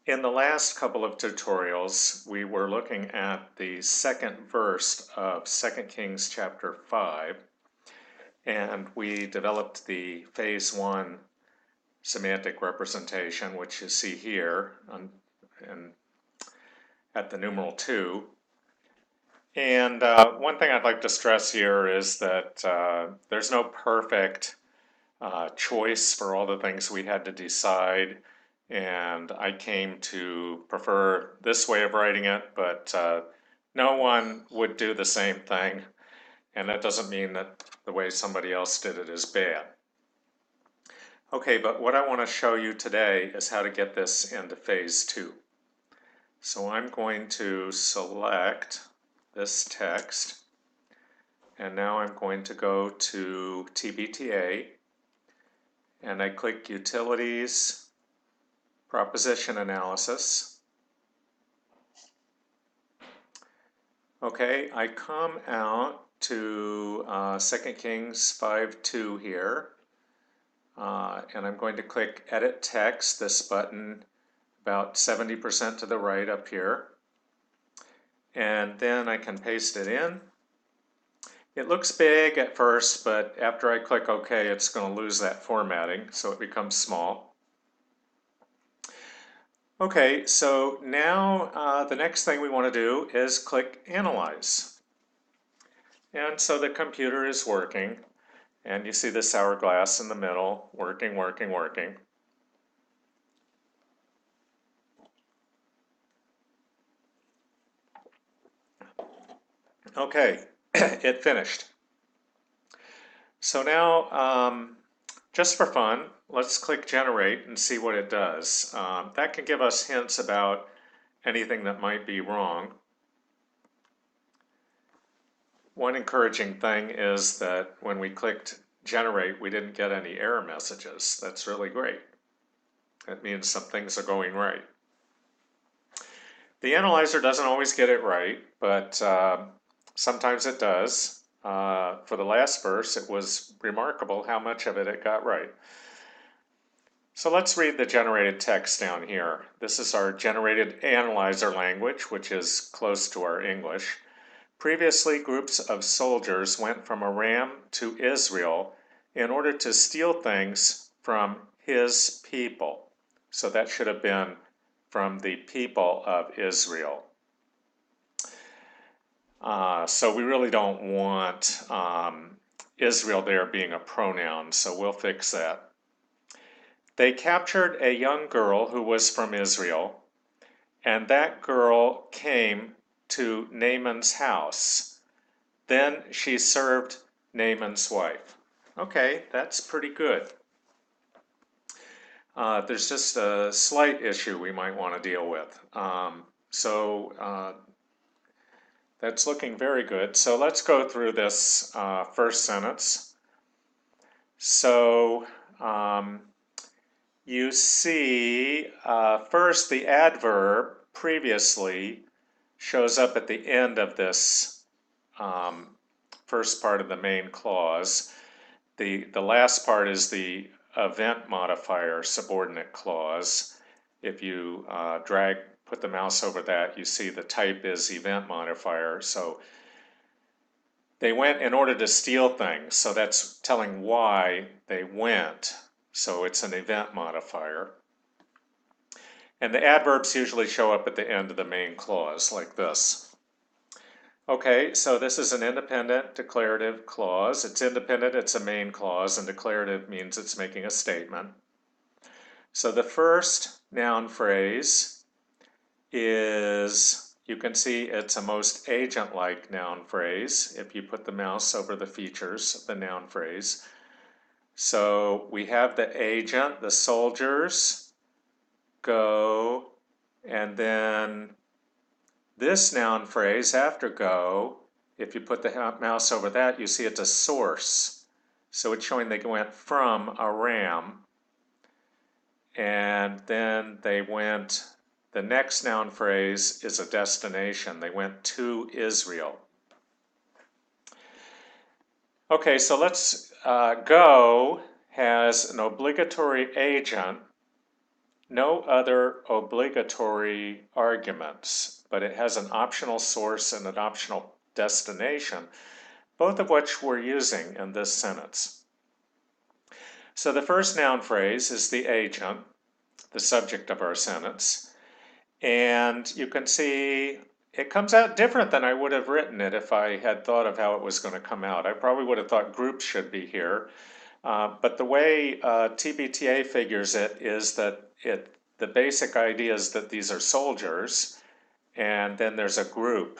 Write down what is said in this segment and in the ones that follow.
In the last couple of tutorials, we were looking at the second verse of 2 Kings chapter 5, and we developed the phase 1 semantic representation, which you see here at the numeral 2. And one thing I'd like to stress here is that there's no perfect choice for all the things we had to decide, and I came to prefer this way of writing it, but no one would do the same thing, and that doesn't mean that the way somebody else did it is bad. Okay, but what I want to show you today is how to get this into phase 2. So I'm going to select this text, and now I'm going to go to TBTA, and I click Utilities, Proposition Analysis. Okay, I come out to 2 Kings 5:2 here, and I'm going to click Edit Text, this button about 70% to the right up here, and then I can paste it in. It looks big at first, but after I click OK, it's going to lose that formatting, so it becomes small. Okay, so now the next thing we want to do is click Analyze. And so the computer is working, and you see this hourglass in the middle, working, working, working. Okay, it finished. So now, just for fun, let's click Generate and see what it does. That can give us hints about anything that might be wrong. One encouraging thing is that when we clicked Generate, we didn't get any error messages. That's really great. That means some things are going right. The analyzer doesn't always get it right, but sometimes it does. For the last verse, it was remarkable how much of it got right. So let's read the generated text down here. This is our generated analyzer language, which is close to our English. Previously, groups of soldiers went from Aram to Israel in order to steal things from his people. So that should have been from the people of Israel. So we really don't want Israel there being a pronoun, so we'll fix that. They captured a young girl who was from Israel, and that girl came to Naaman's house. Then she served Naaman's wife. Okay, that's pretty good. There's just a slight issue we might want to deal with. That's looking very good. So let's go through this first sentence. So you see first the adverb previously shows up at the end of this first part of the main clause. The last part is the event modifier subordinate clause. If you put the mouse over that, you see the type is event modifier. So they went in order to steal things. So that's telling why they went. So it's an event modifier. And the adverbs usually show up at the end of the main clause like this. Okay, so this is an independent declarative clause. It's independent, it's a main clause, and declarative means it's making a statement. So the first noun phrase is, you can see it's a most agent-like noun phrase if you put the mouse over the features of the noun phrase. So we have the agent, the soldiers go, and then this noun phrase after go, if you put the mouse over that, you see it's a source. So it's showing they went from Aram, and then they went, the next noun phrase is a destination. They went to Israel. Okay, so let's go has an obligatory agent, No other obligatory arguments, but it has an optional source and an optional destination, both of which we're using in this sentence. So the first noun phrase is the agent, the subject of our sentence. And you can see it comes out different than I would have written it if I had thought of how it was going to come out. I probably would have thought groups should be here. But the way TBTA figures it is that the basic idea is that these are soldiers, and then there's a group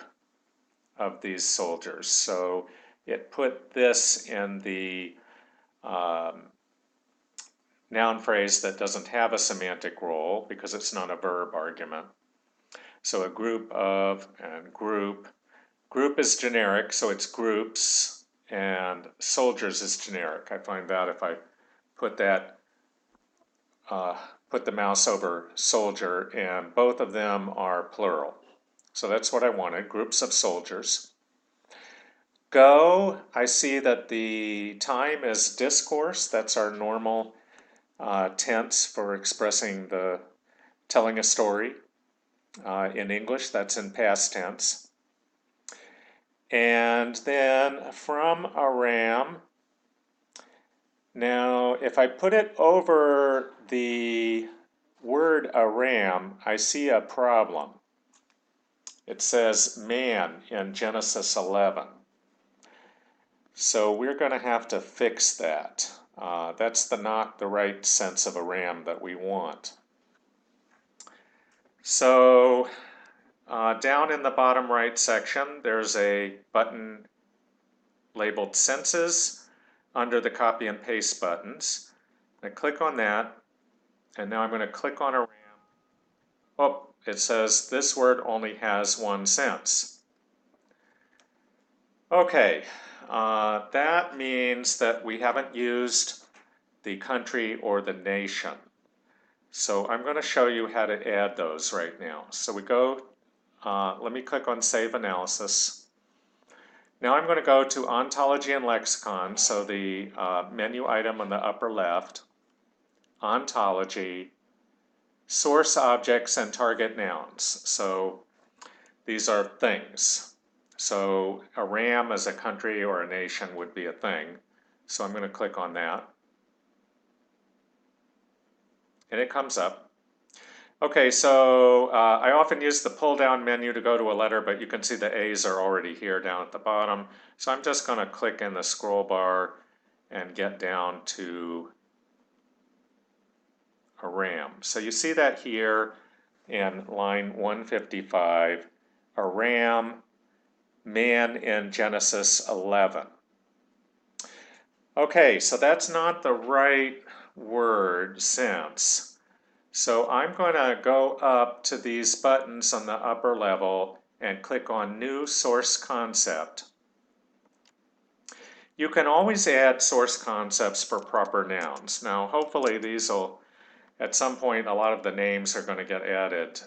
of these soldiers. So it put this in the noun phrase that doesn't have a semantic role because it's not a verb argument. So a group of and group. Group is generic, so it's groups, and soldiers is generic. I find that if I put that, put the mouse over soldier, and both of them are plural. So that's what I wanted, groups of soldiers. Go, I see that the time is discourse. That's our normal tense for expressing telling a story. In English, that's in past tense. And then from Aram, now if I put it over the word Aram, I see a problem. It says man in Genesis 11. So we're going to have to fix that. That's not the right sense of Aram that we want. So down in the bottom right section, there's a button labeled Senses under the copy and paste buttons. I click on that, and now I'm going to click on Aram. Oh, it says this word only has one sense. Okay, that means that we haven't used the country or the nation. So I'm going to show you how to add those right now. So we go, let me click on Save Analysis. Now I'm going to go to Ontology and Lexicon, so the menu item on the upper left, Ontology, Source Objects and Target Nouns. So these are things. So Aram as a country or a nation would be a thing. So I'm going to click on that. And it comes up. Okay, so I often use the pull-down menu to go to a letter, but you can see the A's are already here down at the bottom. So I'm just going to click in the scroll bar and get down to Aram. So you see that here in line 155, Aram, man in Genesis 11. Okay, so that's not the right word sense. So I'm going to go up to these buttons on the upper level and click on New Source Concept. You can always add source concepts for proper nouns. Now hopefully these will, at some point, a lot of the names are going to get added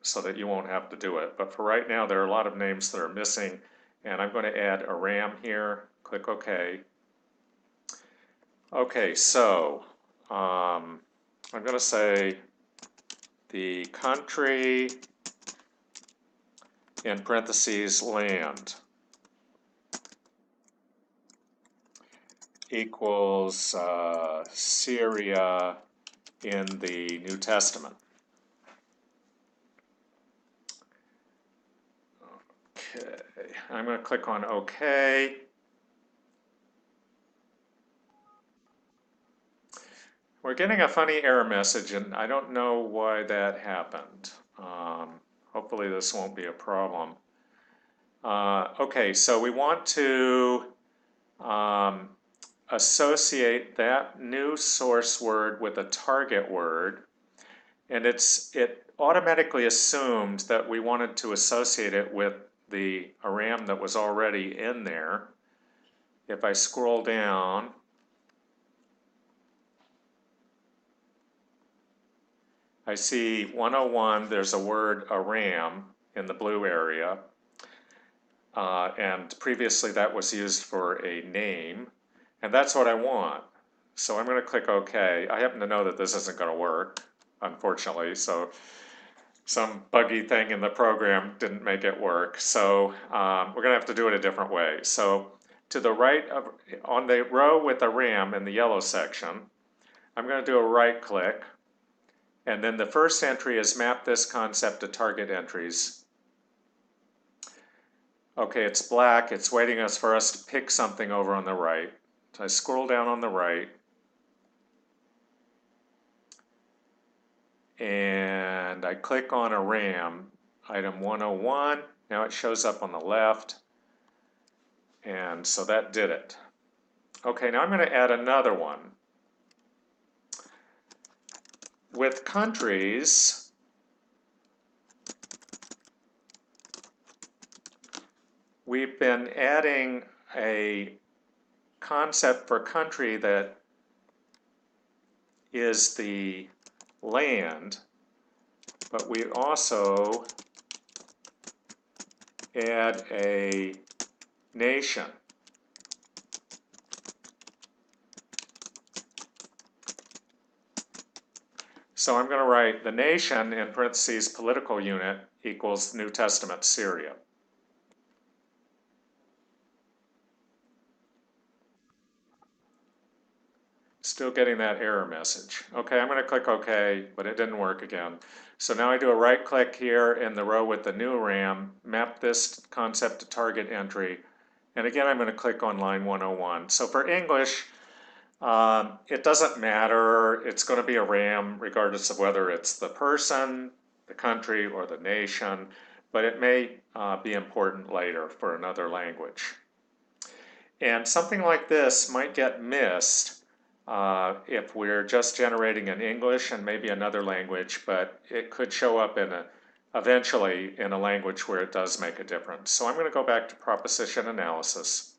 so that you won't have to do it. But for right now, there are a lot of names that are missing, and I'm going to add Aram here. Click OK. Okay, so I'm going to say the country, in parentheses, land, equals Syria in the New Testament. Okay, I'm going to click on OK. We're getting a funny error message, and I don't know why that happened. Hopefully this won't be a problem. Okay, so we want to associate that new source word with a target word, and it automatically assumed that we wanted to associate it with the Aram that was already in there. If I scroll down, I see 101, there's a word Aram in the blue area, and previously that was used for a name, and that's what I want. So I'm going to click OK. I happen to know that this isn't going to work. unfortunately. So some buggy thing in the program didn't make it work. So we're going to have to do it a different way. So to the right of, on the row with the RAM in the yellow section, I'm going to do a right click. And then the first entry is map this concept to target entries. Okay, it's black. It's waiting for us to pick something over on the right. So I scroll down on the right. And I click on a RAM, item 101. Now it shows up on the left. And so that did it. Okay, now I'm going to add another one. With countries, we've been adding a concept for country that is the land, but we also add a nation. So I'm going to write the nation in parentheses political unit equals New Testament Syria. Still getting that error message. Okay, I'm going to click OK, but it didn't work again. So now I do a right click here in the row with the new RAM, map this concept to target entry, and again I'm going to click on line 101. So for English, it doesn't matter. It's going to be a RAM regardless of whether it's the person, the country, or the nation, but it may be important later for another language. And something like this might get missed if we're just generating in English and maybe another language, but it could show up eventually in a language where it does make a difference. So I'm going to go back to proposition analysis.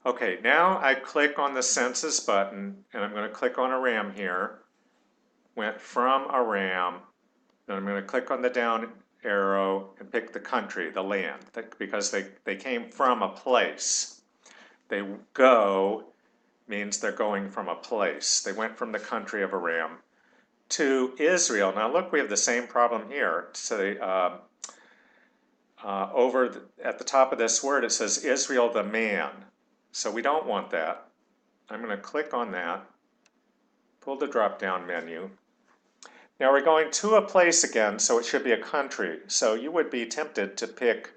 Okay, now I click on the census button and I'm going to click on a RAM here. Went from a RAM, then I'm going to click on the down arrow and pick the country, the land, because they came from a place. They go means they're going from a place. They went from the country of Aram to Israel. Now look, we have the same problem here. So at the top of this word it says Israel the man. So we don't want that. I'm going to click on that, pull the drop down menu. Now we're going to a place again, so it should be a country. So you would be tempted to pick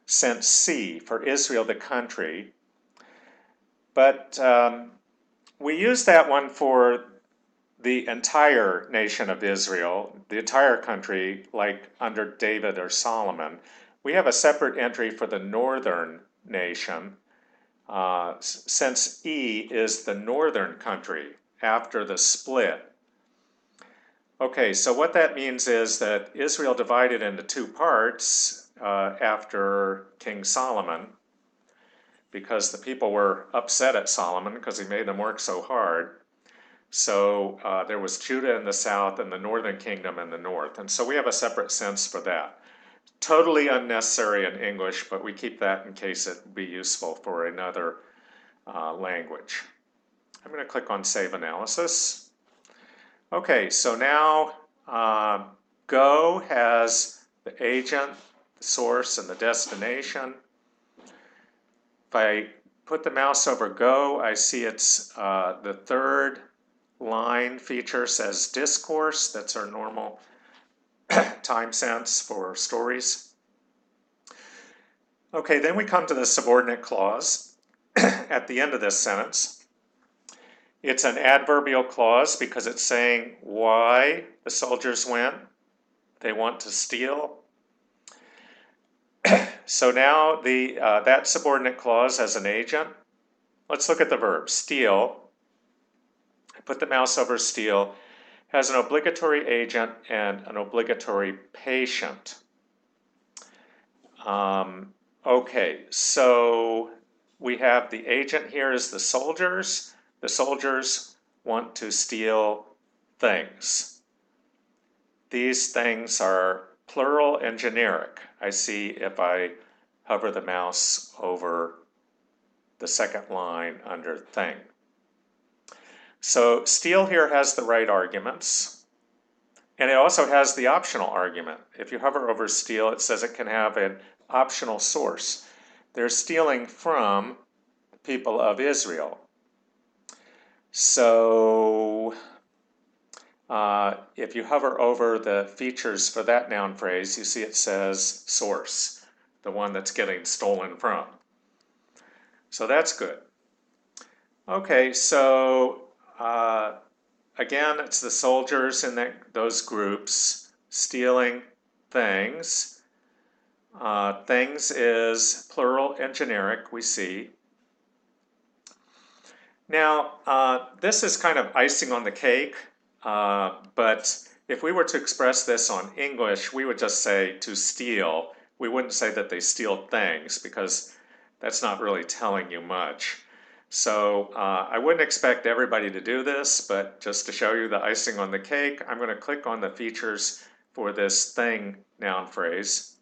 cent C for Israel the country. But we use that one for the entire nation of Israel, the entire country, like under David or Solomon. We have a separate entry for the northern nation, since E is the northern country after the split. Okay, so what that means is that Israel divided into two parts after King Solomon, because the people were upset at Solomon because he made them work so hard. So there was Judah in the south and the northern kingdom in the north. And so we have a separate sense for that. Totally unnecessary in English, but we keep that in case it would be useful for another language. I'm going to click on Save Analysis. Okay, so now Go has the agent, the source, and the destination. If I put the mouse over Go, I see it's the third line feature says discourse. That's our normal time sense for stories. Okay, then we come to the subordinate clause at the end of this sentence. It's an adverbial clause because it's saying why the soldiers went. They want to steal. So now that subordinate clause has an agent. Let's look at the verb, steal. I put the mouse over steal. Has an obligatory agent and an obligatory patient. Okay, so we have the agent here is the soldiers. The soldiers want to steal things. These things are plural and generic. I see if I hover the mouse over the second line under thing. So steal here has the right arguments, and it also has the optional argument. If you hover over steal, it says it can have an optional source. They're stealing from the people of Israel. So if you hover over the features for that noun phrase, you see it says source, the one that's getting stolen from. So that's good. Okay, so again, it's the soldiers in those groups stealing things. Things is plural and generic, we see. Now, this is kind of icing on the cake, but if we were to express this on English, we would just say to steal. We wouldn't say that they steal things because that's not really telling you much. So I wouldn't expect everybody to do this, but just to show you the icing on the cake, I'm going to click on the features for this thing noun phrase.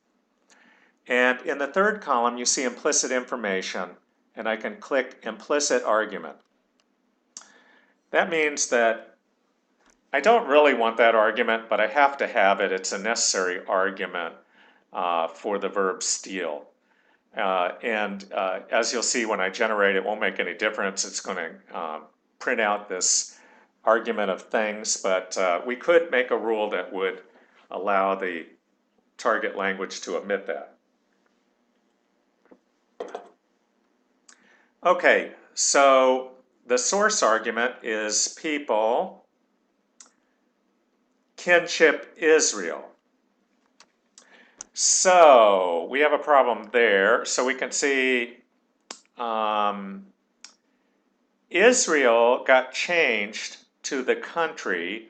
And in the third column, you see implicit information, and I can click implicit argument. That means that I don't really want that argument, but I have to have it. It's a necessary argument for the verb steal. As you'll see when I generate it, won't make any difference. It's going to print out this argument of things, but we could make a rule that would allow the target language to omit that. Okay, so the source argument is people, kinship Israel. So we have a problem there. So we can see Israel got changed to the country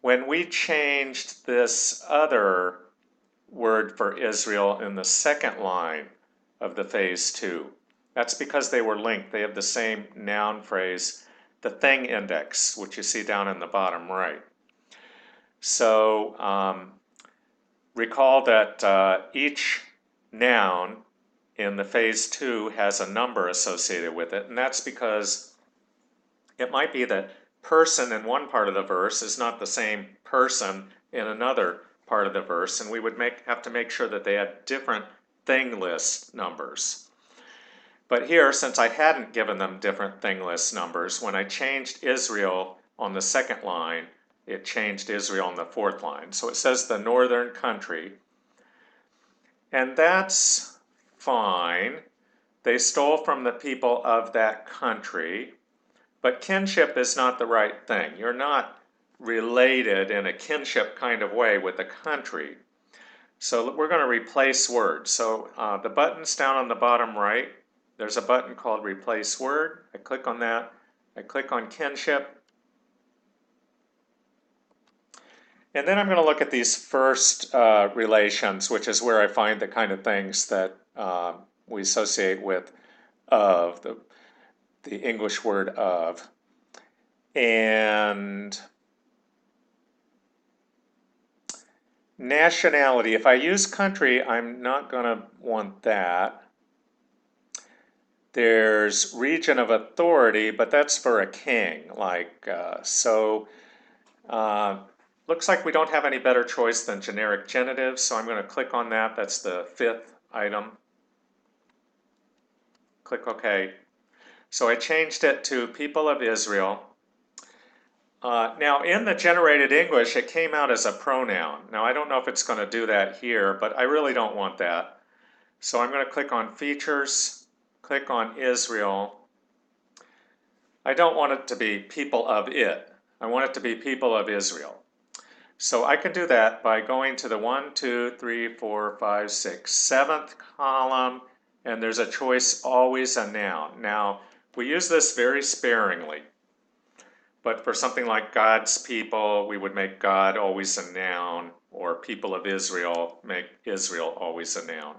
when we changed this other word for Israel in the second line of the phase 2. That's because they were linked. They have the same noun phrase, the thing index, which you see down in the bottom right. So recall that each noun in the phase 2 has a number associated with it, and that's because it might be that person in one part of the verse is not the same person in another part of the verse, and we would have to make sure that they had different thing list numbers. But here, since I hadn't given them different thing list numbers, when I changed Israel on the second line, it changed Israel on the fourth line. So it says the northern country, and that's fine. They stole from the people of that country, but kinship is not the right thing. You're not related in a kinship kind of way with the country. So we're going to replace words. So the button's down on the bottom right. There's a button called Replace Word. I click on that. I click on Kinship. And then I'm going to look at these first relations, which is where I find the kind of things that we associate with of, the English word of. And nationality. If I use country, I'm not going to want that. There's region of authority, but that's for a king. Looks like we don't have any better choice than generic genitive, so I'm going to click on that. That's the fifth item. Click OK. So I changed it to people of Israel. Now in the generated English, it came out as a pronoun. Now I don't know if it's going to do that here, but I really don't want that. So I'm going to click on Features. Click on Israel. I don't want it to be people of it. I want it to be people of Israel. So I can do that by going to the 1, 2, 3, 4, 5, 6, 7th column, and there's a choice always a noun. Now, we use this very sparingly, but for something like God's people, we would make God always a noun, or people of Israel, make Israel always a noun.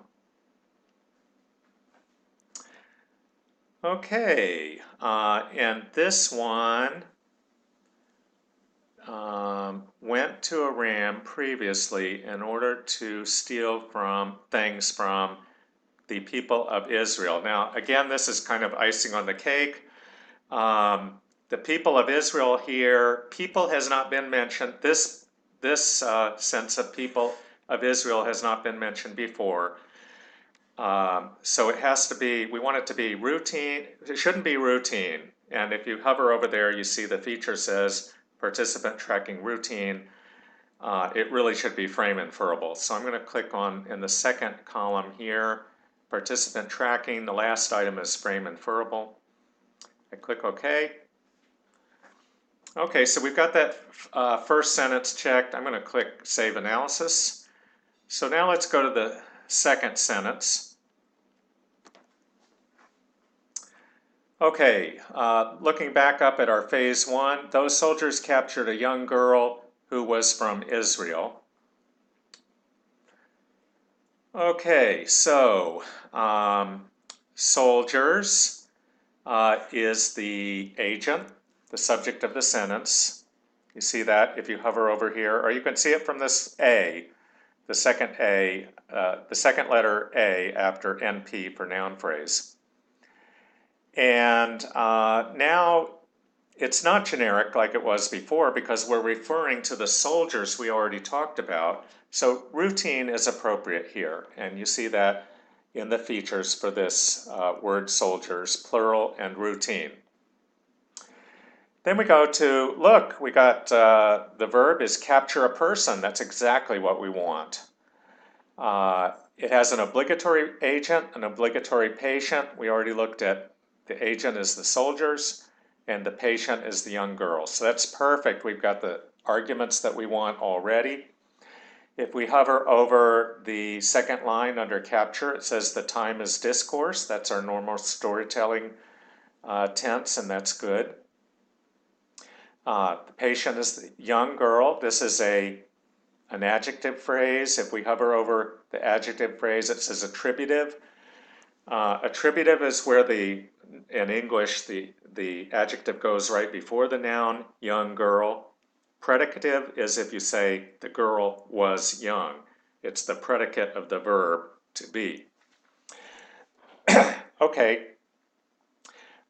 Okay, and this one went to Aram previously in order to steal things from the people of Israel. Now, again, this is kind of icing on the cake. the people of Israel here, people has not been mentioned. This sense of people of Israel has not been mentioned before. So it has to be, we want it to be routine. It shouldn't be routine. And if you hover over there, you see the feature says participant tracking routine. It really should be frame inferable. So I'm going to click on, in the second column here, participant tracking. The last item is frame inferable. I click OK. Okay, so we've got that first sentence checked. I'm going to click Save Analysis. So now let's go to the second sentence. Okay, looking back up at our phase 1, those soldiers captured a young girl who was from Israel. Okay, so soldiers is the agent, the subject of the sentence. You see that if you hover over here, or you can see it from this A, the second A, the second letter A after NP for noun phrase. And now it's not generic like it was before because we're referring to the soldiers we already talked about. So routine is appropriate here, and you see that in the features for this word soldiers, plural and routine. Then we go to, look, we got the verb is capture a person. That's exactly what we want. It has an obligatory agent, an obligatory patient. We already looked at the agent is the soldiers and the patient is the young girl. So that's perfect. We've got the arguments that we want already. If we hover over the second line under capture, it says the time is discourse. That's our normal storytelling tense, and that's good. The patient is the young girl. This is an adjective phrase. If we hover over the adjective phrase, it says attributive. Attributive is where in English, the adjective goes right before the noun, young girl. Predicative is if you say the girl was young. It's the predicate of the verb to be. Okay.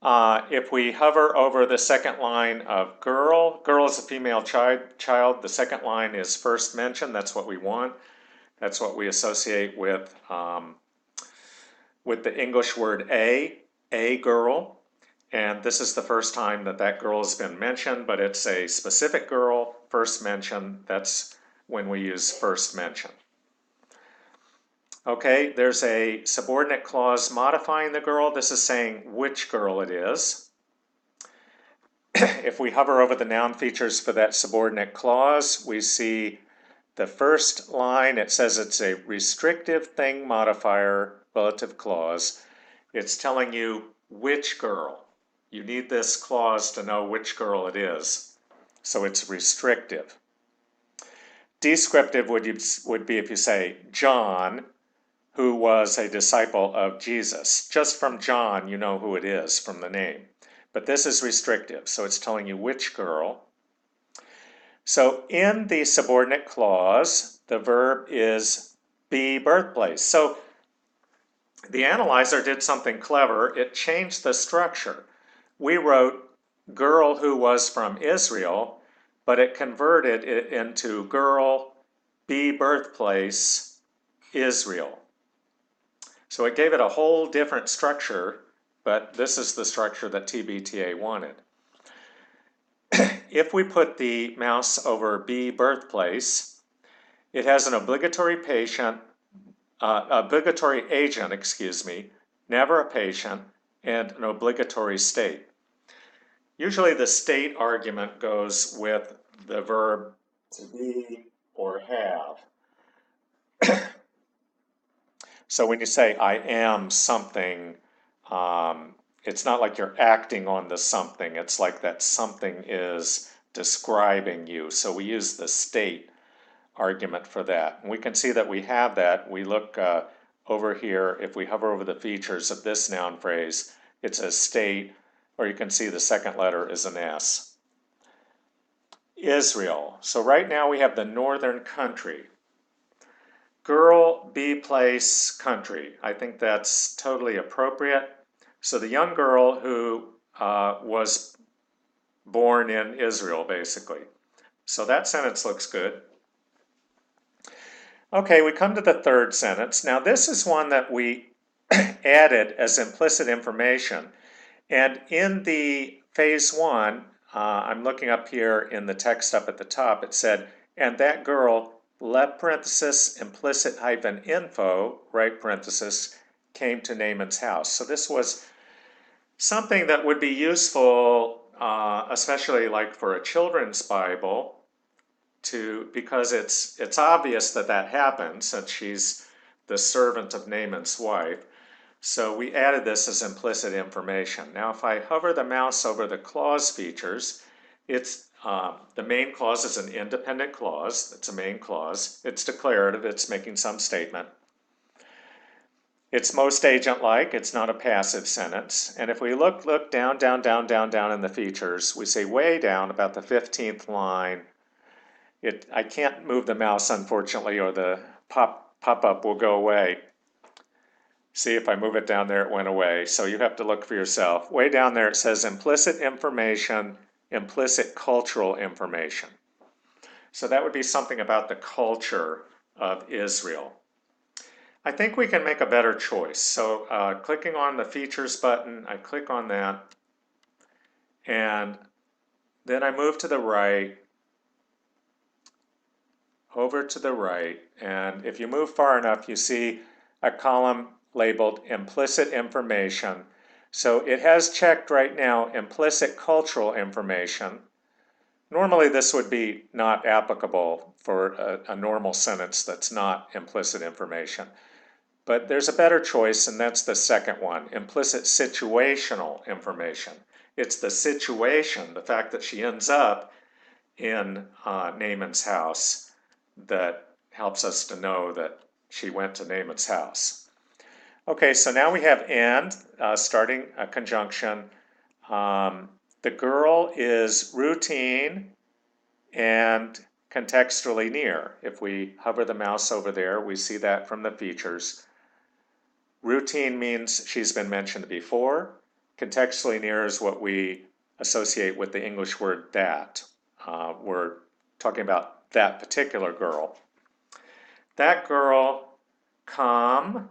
If we hover over the second line of girl, girl is a female child. The second line is first mention. That's what we want. That's what we associate with the English word a girl. And this is the first time that that girl has been mentioned, but it's a specific girl, first mention. That's when we use first mention. Okay, there's a subordinate clause modifying the girl. This is saying which girl it is. If we hover over the noun features for that subordinate clause, we see the first line. It says it's a restrictive thing modifier relative clause. It's telling you which girl. You need this clause to know which girl it is. So it's restrictive. Descriptive would be if you say John, who was a disciple of Jesus. Just from John, you know who it is from the name. But this is restrictive, so it's telling you which girl. So in the subordinate clause, the verb is be birthplace. So the analyzer did something clever. It changed the structure. We wrote girl who was from Israel, but it converted it into girl, be birthplace, Israel. So it gave it a whole different structure, but this is the structure that TBTA wanted. If we put the mouse over be birthplace, it has an obligatory agent, never a patient, and an obligatory state. Usually the state argument goes with the verb to be or have. So when you say I am something, it's not like you're acting on the something. It's like that something is describing you. So we use the state argument for that. And we can see that we have that. We look over here, if we hover over the features of this noun phrase, it's a state, or you can see the second letter is an S. Israel. So right now we have the northern country. Girl, be place, country. I think that's totally appropriate. So the young girl who was born in Israel, basically. So that sentence looks good. Okay, we come to the third sentence. Now this is one that we added as implicit information. And in the phase one, I'm looking up here in the text up at the top, it said, and that girl, left parenthesis, implicit hyphen info, right parenthesis, came to Naaman's house. So this was something that would be useful, especially like for a children's Bible, because it's obvious that that happened since she's the servant of Naaman's wife. So we added this as implicit information. Now if I hover the mouse over the clause features, it's the main clause is an independent clause. It's a main clause. It's declarative. It's making some statement. It's most agent-like. It's not a passive sentence. And if we look down in the features, we say way down about the 15th line. I can't move the mouse, unfortunately, or the pop-up will go away. See, if I move it down there, it went away. So you have to look for yourself. Way down there, it says implicit information, implicit cultural information. So that would be something about the culture of Israel. I think we can make a better choice. So clicking on the features button, I click on that. And then I move to the right, over to the right. And if you move far enough, you see a column labeled implicit information. So it has checked right now implicit cultural information. Normally this would be not applicable for a normal sentence that's not implicit information. But there's a better choice, and that's the second one, implicit situational information. It's the situation, the fact that she ends up in Naaman's house, that helps us to know that she went to Naaman's house. Okay, so now we have and, starting a conjunction. The girl is routine and contextually near. If we hover the mouse over there, we see that from the features. Routine means she's been mentioned before. Contextually near is what we associate with the English word that. We're talking about that particular girl. That girl, come,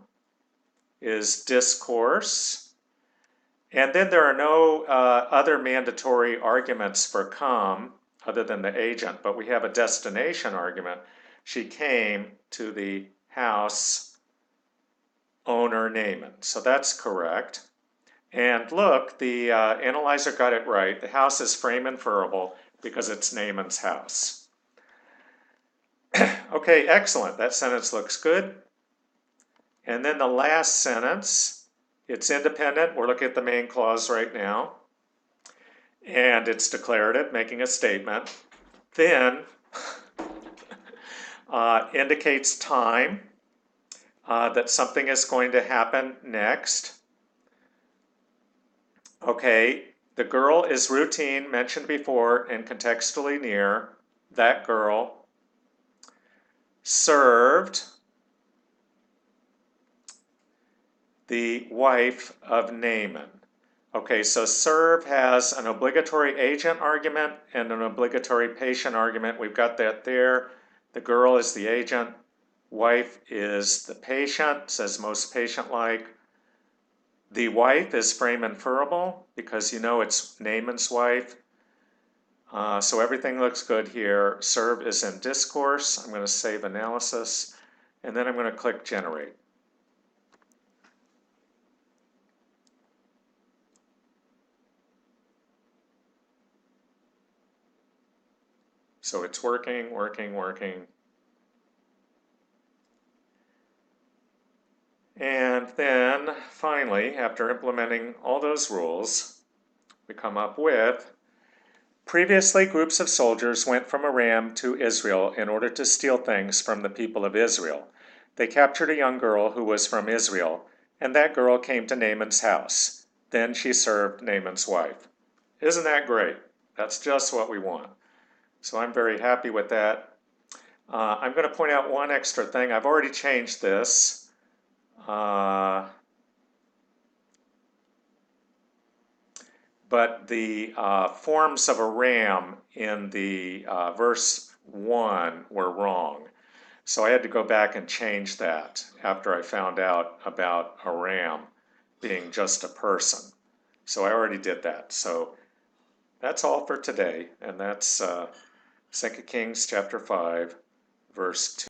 is discourse. And then there are no other mandatory arguments for come other than the agent, but we have a destination argument. She came to the house owner Naaman. So that's correct. And look, the analyzer got it right. The house is frame inferable because it's Naaman's house. Okay, excellent. That sentence looks good. And then the last sentence, it's independent. We're looking at the main clause right now. And it's declarative, making a statement. Then indicates time, that something is going to happen next. Okay, the girl is routine, mentioned before, and contextually near. That girl served the wife of Naaman. Okay, so serve has an obligatory agent argument and an obligatory patient argument. We've got that there. The girl is the agent. Wife is the patient, says most patient-like. The wife is frame inferable because you know it's Naaman's wife. So everything looks good here. Serve is in discourse. I'm going to save analysis, and then I'm going to click generate. So it's working. And then finally, after implementing all those rules, we come up with, previously groups of soldiers went from Aram to Israel in order to steal things from the people of Israel. They captured a young girl who was from Israel, and that girl came to Naaman's house. Then she served Naaman's wife. Isn't that great? That's just what we want. So I'm very happy with that. I'm going to point out one extra thing. I've already changed this. But but the forms of a ram in the verse 1 were wrong. So I had to go back and change that after I found out about a ram being just a person. So I already did that. So that's all for today, and that's 2 Kings chapter 5, verse 2.